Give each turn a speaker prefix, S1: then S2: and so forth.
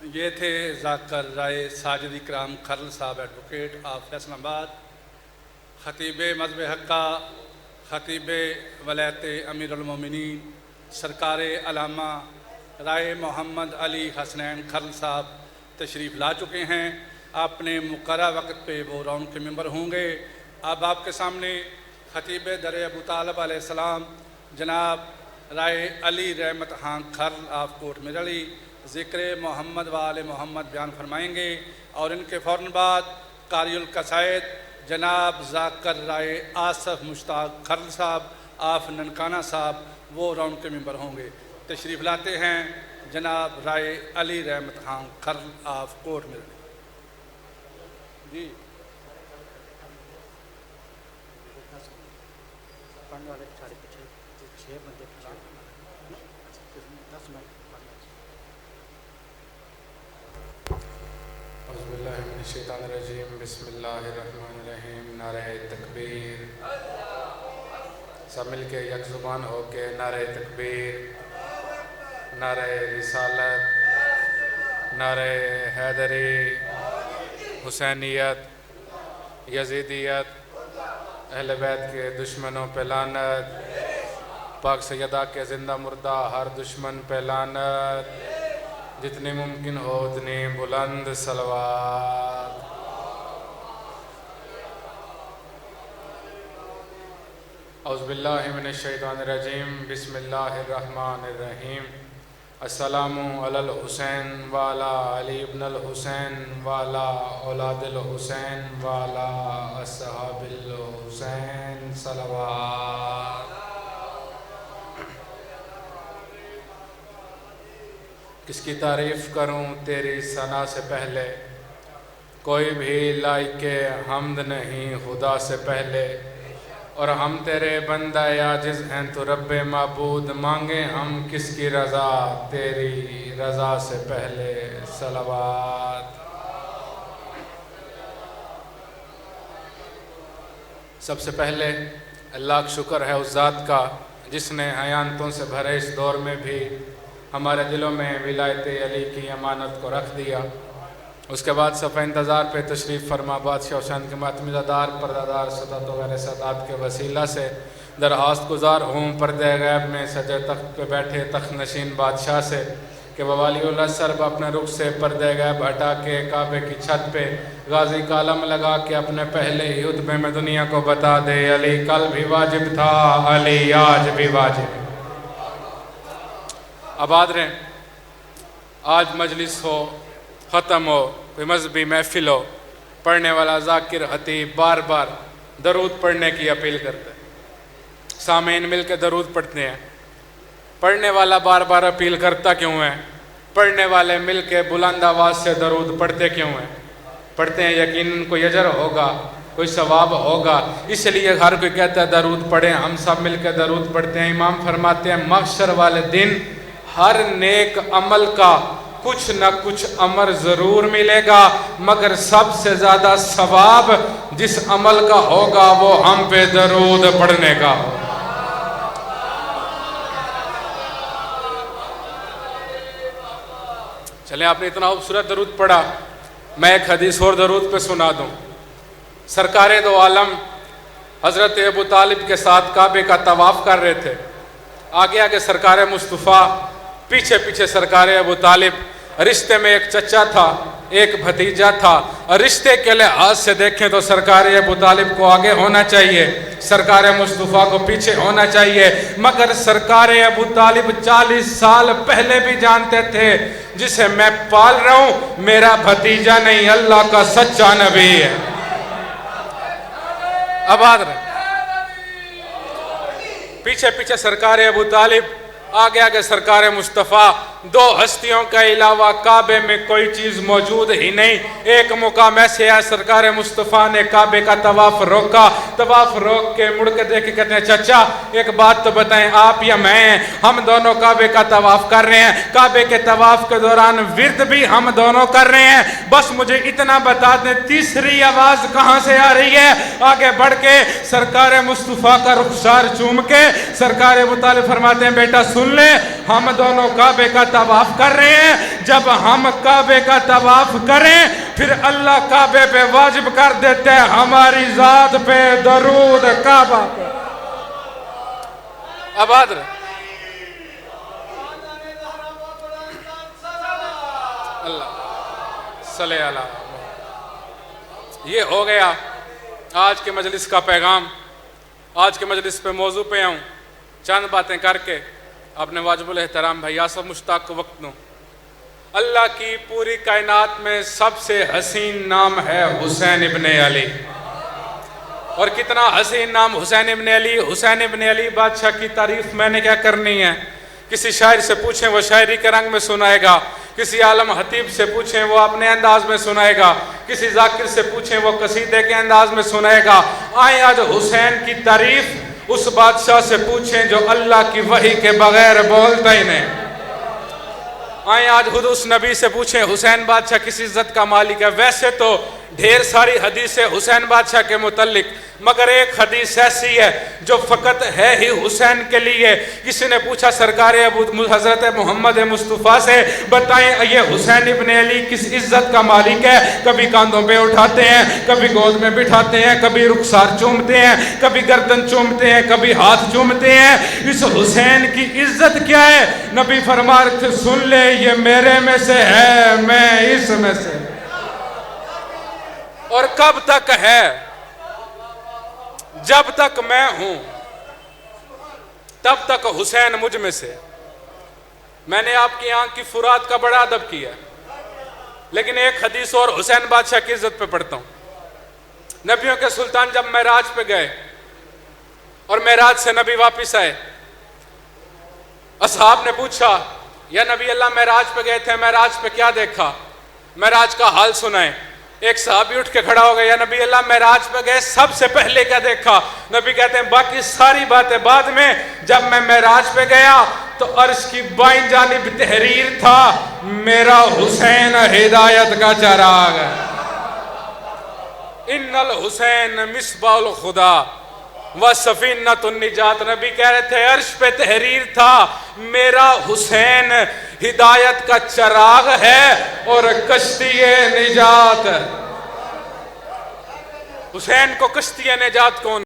S1: ये थे ज़ाकर राय साजिद इकराम खरल साहब, एडवोकेट ऑफ फैसलाबाद, ख़तीब मज़हब हक़्क़ा, ख़तीब वलायत अमीरुल मोमिनीन सरकार अलामा राय मोहम्मद अली हसनैन खरल साहब तशरीफ़ ला चुके हैं। आपने मुकर्रर वक्त पे वो राउंड के मेंबर होंगे। अब आपके सामने ख़तीब दर अबू तालिब अलैहिस्सलाम जनाब राय अली रहमत खान खरल ऑफ कोट मिरली ज़िक्र मोहम्मद वाले मोहम्मद बयान फरमाएंगे और इनके फ़ौरन बाद कारियुल कसायद जनाब ज़ाकर राय आसफ़ मुश्ताक खरल साहब आफ ननकाना साहब वो राउंड के मेंबर होंगे। तशरीफ़ लाते हैं जनाब राय अली रहमत खान खरल ऑफ कोट मिरली। जी
S2: औज़ुबिल्लाहिमिनश्शैतानिर्रजीम बिस्मिल्लाहिर्रहमानिर्रहीम। नारे तकबीर, सब मिल के एक ज़ुबान हो के नारे तकबीर, नारे रिसालत, नारे हैदरी, हुसैनियत, यजीदियत, अहले बैत के दुश्मनों पे लानत, पाक सैयदा के ज़िंदा मुर्दा हर दुश्मन पे लानत, जितनी मुमकिन हो उतनी बुलंद सलवात। औज़ुबिल्लाहि मिनश्शैतानिर्रजीम बिस्मिल्लाहिर्रहमानिर्रहीम। अस्सलामु अलल हुसैन वाला अली इब्नुल हुसैन वाला औलादिल हुसैन वाला अस्हाबिल हुसैन सलवात। किसकी तारीफ़ करूं तेरी सना से पहले, कोई भी लायके हम्द नहीं खुदा से पहले। और हम तेरे बंदा आजिज़ हैं तो रब्बे माबूद, मांगे हम किसकी रज़ा तेरी रज़ा से पहले सलवात। सबसे पहले अल्लाह का शुक्र है उस ज़ात का जिसने हयानतों से भरे इस दौर में भी हमारे दिलों में विलायत अली की अमानत को रख दिया। उसके बाद सफ़ा इंतज़ार पे तशरीफ़ फरमा बादशाह हुसैन के मातमीज़ादार परदादार सदात वगैरह सदात के वसीला से दरख्वास्त गुजार हूँ पर्दे गैब में सजे तख्त पे बैठे तख्त नशीन बादशाह से कि ववालिउल सरब अपने रुख से पर्दे गैब हटा के काबे की छत पे गाजी कालम लगा के अपने पहले ही खुतबे में दुनिया को बता दे, अली कल भी वाजिब था, अली आज भी वाजिब। आबाद रहें। आज मजलिस हो, ख़त्म हो, कोई मजहबी महफिल हो, पढ़ने वाला ज़ाकिर हतीब बार बार दरूद पढ़ने की अपील करता है। सामीन मिल के दरूद पढ़ते हैं। पढ़ने वाला बार बार अपील करता क्यों है? पढ़ने वाले मिल के बुलंद आवाज़ से दरूद पढ़ते क्यों हैं? पढ़ते हैं यकीनन कोई अजर होगा, कोई सवाब होगा, इसलिए हर कोई कहता है दरूद पढ़ें। हम सब मिल के दरूद पढ़ते हैं। इमाम फरमाते हैं महशर वाले दिन हर नेक अमल का कुछ न कुछ अमर ज़रूर मिलेगा, मगर सबसे ज़्यादा सवाब जिस अमल का होगा वो हम पे दरूद पढ़ने का होगा। चले, आपने इतना खूबसूरत दरूद पढ़ा, मैं एक हदीस और दरूद पे सुना दूं। सरकारे दो आलम हज़रत अबू तालिब के साथ काबे का तवाफ़ कर रहे थे। आगे आगे सरकारे मुस्तफ़ा, पीछे पीछे सरकारे अबू तालिब। रिश्ते में एक चचा था, एक भतीजा था। और रिश्ते के लिहाज से देखें तो सरकार अबू तालिब को आगे होना चाहिए, सरकार मुस्तफ़ा को पीछे होना चाहिए। मगर सरकार अबू तालिब 40 साल पहले भी जानते थे जिसे मैं पाल रहा हूं मेरा भतीजा नहीं, अल्लाह का सच्चा नबी है। आबाद रहे। पीछे पीछे सरकार अबू तालिब, आगे आगे सरकार मुस्तफ़ा। दो हस्तियों के अलावा काबे में कोई चीज़ मौजूद ही नहीं। एक मुकाम ऐसे है सरकार मुस्तफ़ा ने काबे का तवाफ़ रोका। तवाफ़ रोक के मुड़ के देख के कहते हैं चाचा एक बात तो बताएं, आप या मैं, हम दोनों काबे का तवाफ़ कर रहे हैं। काबे के तवाफ़ के दौरान विर्द भी हम दोनों कर रहे हैं। बस मुझे इतना बता दें तीसरी आवाज़ कहाँ से आ रही है? आगे बढ़ के सरकार मुस्तफ़ा का रुखसार चूम के सरकार अबू तालिब फरमाते हैं बेटा सुन सुन ले, हम दोनों काबे का तवाफ कर रहे हैं। जब हम काबे का तवाफ करें फिर अल्लाह काबे पे वाजिब कर देते हैं हमारी जात पे दरूद काबा पे। आबाद रहे अल्लाह सल्ले अला। ये हो गया आज के मजलिस का पैगाम। आज के मजलिस पे मौजू पे आऊँ, चंद बातें करके अपने वाजिबुल एहतराम भैया सब मुश्ताक को वक्त दूँ। अल्लाह की पूरी कायनात में सबसे हसीन नाम है हुसैन इब्ने अली। और कितना हसीन नाम हुसैन इब्ने अली। हुसैन इब्ने अली बादशाह की तारीफ मैंने क्या करनी है। किसी शायर से पूछें वो शायरी के रंग में सुनाएगा, किसी आलम हतीब से पूछें वो अपने अंदाज में सुनाएगा, किसी जाकिर से पूछें वो कसीदे के अंदाज में सुनाएगा। आए आज हुसैन की तारीफ उस बादशाह से पूछें जो अल्लाह की वही के बगैर बोलता ही नहीं। आए आज खुद उस नबी से पूछें हुसैन बादशाह किस इज्जत का मालिक है। वैसे तो ढेर सारी हदीसें हुसैन बादशाह के मुतल्लिक, मगर एक हदीस ऐसी है जो फ़कत है ही हुसैन के लिए। किसी ने पूछा सरकार अबू हज़रत मोहम्मद मुस्तफ़ा से, बताएं ये हुसैन इब्ने अली किस इज्जत का मालिक है। कभी कांधों पे उठाते हैं, कभी गोद में बिठाते हैं, कभी रुखसार चूमते हैं, कभी गर्दन चूमते हैं, कभी हाथ चूमते हैं। इस हुसैन की इज्जत क्या है। नबी फरमा रहे थे सुन ले ये मेरे में से है, मैं इसमें से। और कब तक है, जब तक मैं हूं तब तक हुसैन मुझ में से। मैंने आपकी आंख की फुरात का बड़ा अदब किया, लेकिन एक हदीस और हुसैन बादशाह की इज्जत पे पढ़ता हूं। नबियों के सुल्तान जब मेराज पे गए और मेराज से नबी वापिस आए, असहाब ने पूछा या नबी अल्लाह मेराज पे गए थे, मेराज पे क्या देखा, मेराज का हाल सुनाए। एक सहाबी उठ के खड़ा हो गया, या नबी अल्लाह मेराज पे गए सबसे पहले क्या देखा। नबी कहते हैं बाकी सारी बातें बाद में। जब मैं मेराज पे गया तो अर्श की बाईं जानिब तहरीर था, मेरा हुसैन हिदायत का चराग। इन्नल हुसैन मिसबाउल खुदा व सफीनतुन निजात। नबी कह रहे थे अर्श पे तहरीर था, मेरा हुसैन हिदायत का चराग है और कश्ती निजात। हुसैन को कश्ती निजात कौन